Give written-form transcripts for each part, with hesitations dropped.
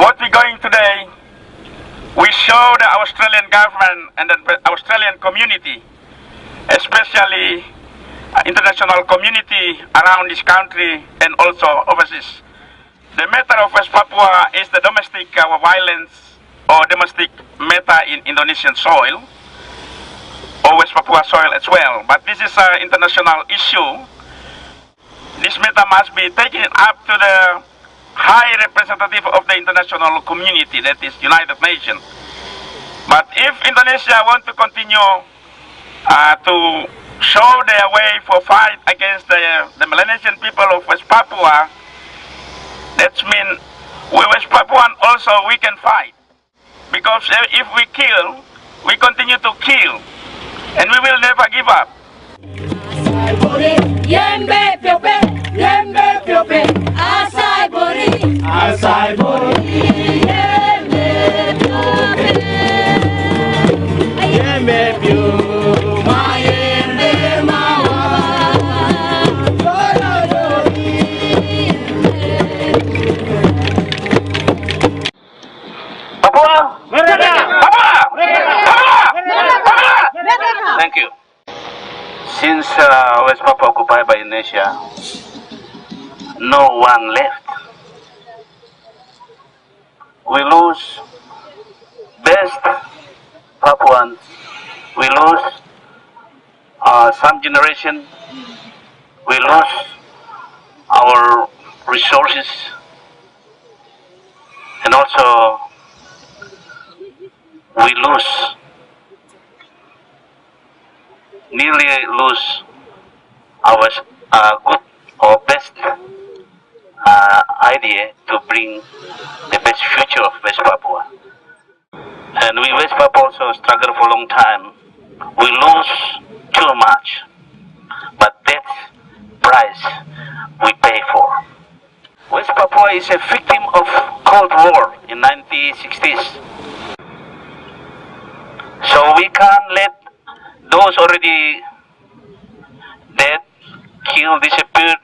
What we're going today, we show the Australian government and the Australian community, especially international community around this country and also overseas. The matter of West Papua is the domestic violence or domestic matter in Indonesian soil, or West Papua soil as well. But this is an international issue. This matter must be taken up to the high representative of the international community, that is United Nations. But if Indonesia want to continue to show their way for fight against the Melanesian people of West Papua, that means we West Papuan also we can fight. Because if we kill, we continue to kill, and we will never give up. Asai bori, yembe pio, mayembe mawa, Papua, Papua. Thank you. Since West Papua occupied by Indonesia, no one left. We lose best Papuans, we lose some generation, we lose our resources, and also we nearly lose our good or best idea to bring the best future of West Papua. And we West Papua also struggle for a long time. We lose too much, but that's price we pay for. West Papua is a victim of Cold War in 1960s. So we can't let those already dead, killed, disappeared,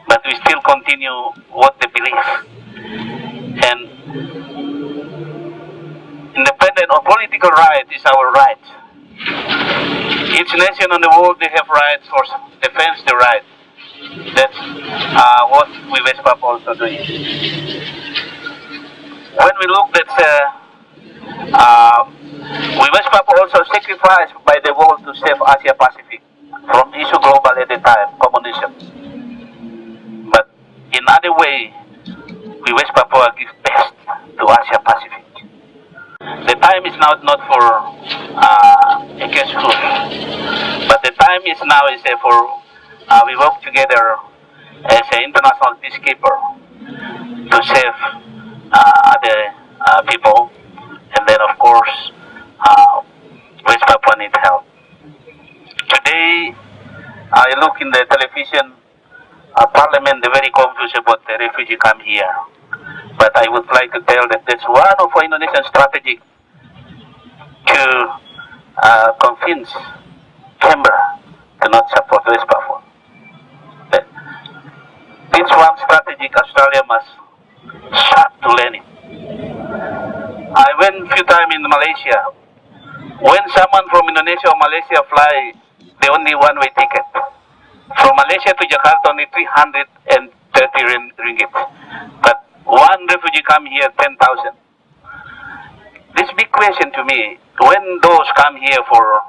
but we still continue what they believe. And independent or political right is our right. Each nation in the world, they have rights for defense the right. That's what we West Papua also doing. When we look at we West Papua also sacrificed by the world to save Asia Pacific from issue global at the time, communism. But in other way, we West Papua give best to Asia Pacific. The time is now not for against food, but the time is now is for we work together as an international peacekeeper to save other people, and then of course West Papua need help. Today I look in the television. Parliament, they're very confused about the refugee come here. But I would like to tell that that's one of our Indonesian strategy to convince Canberra to not support West Papua. This one strategy Australia must start to learn it. I went a few times in Malaysia. When someone from Indonesia or Malaysia fly, they only one-way ticket. From Malaysia to Jakarta only 330 ringgit. But one refugee come here 10,000. This big question to me, when those come here for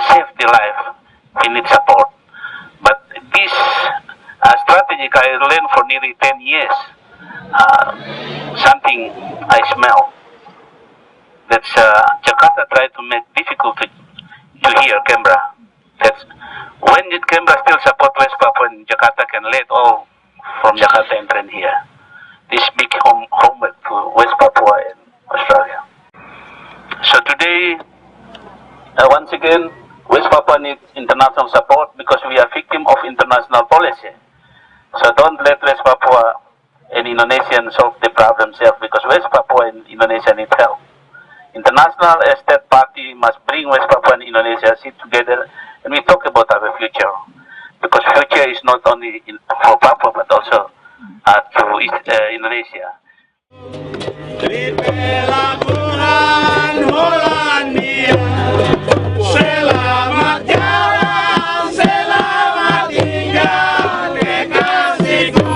safety life, we need support. But this strategy I learned for nearly 10 years. Something I smell. that Jakarta tried to make difficult to hear Canberra. That's when did Canberra still support West Papua and Jakarta can let all from Jakarta enter in here? This big homework to West Papua and Australia. So today, once again, West Papua needs international support because we are victim of international policy. So don't let West Papua and Indonesian solve the problem themselves because West Papua and Indonesia need help. International third party must bring West Papua and Indonesia sit together and we talk about our future. Because future is not only for Papua but also to Indonesia. Selamat jalan, selamat tinggal kekasihku.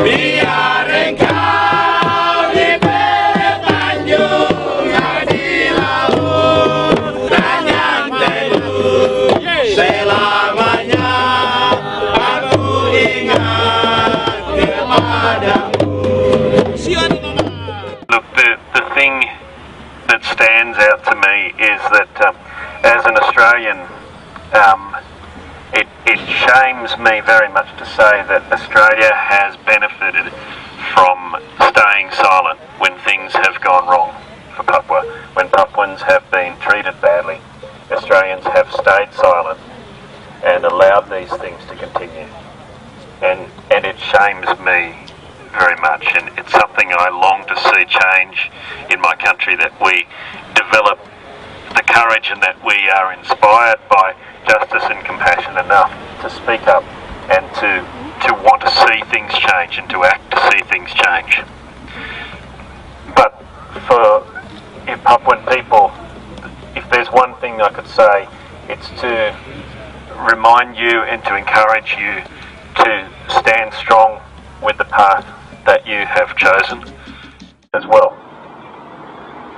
Biar engkau di Tanjung di laut dan yang teduh. Selamanya aku ingat kepadamu. Look, the thing that stands out to me is that as an Australian, it shames me very much to say that Australia has benefited from staying silent when things have gone wrong for Papua. When Papuans have been treated badly, Australians have stayed silent and allowed these things to continue. And it shames me very much, and it's something I long to see change in my country, that we develop the courage and that we are inspired by justice and compassion enough to speak up and to want to see things change and to act to see things change. But for Papuan people, if there's one thing I could say, it's to remind you and to encourage you to stand strong with the path that you have chosen as well.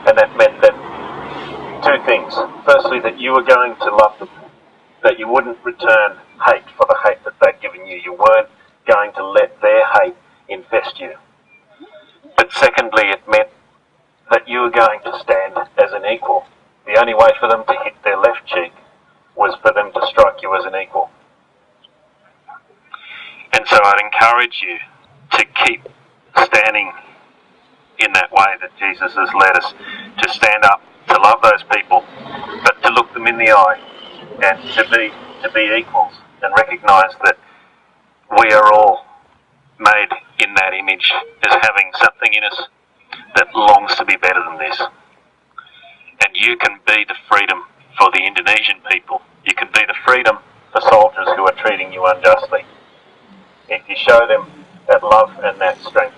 And that meant that two things. Firstly, that you were going to love them, that you wouldn't return hate for the hate that they'd given you. You weren't going to let their hate infest you. But secondly, it meant that you were going to stand as an equal. The only way for them to hit their left cheek was for them to strike you as an equal. And so I'd encourage you to keep standing in that way that Jesus has led us, to stand up, to love those people, but to look them in the eye and to be equals and recognise that we are all made in that image as having something in us that longs to be better than this. And you can be the freedom for the Indonesian people. You can be the freedom for soldiers who are treating you unjustly. If you show them that love and that strength.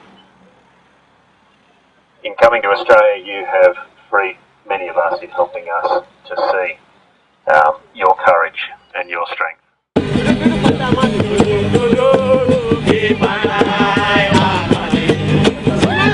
In coming to Australia, you have freed many of us in helping us to see your courage and your strength. Sorry.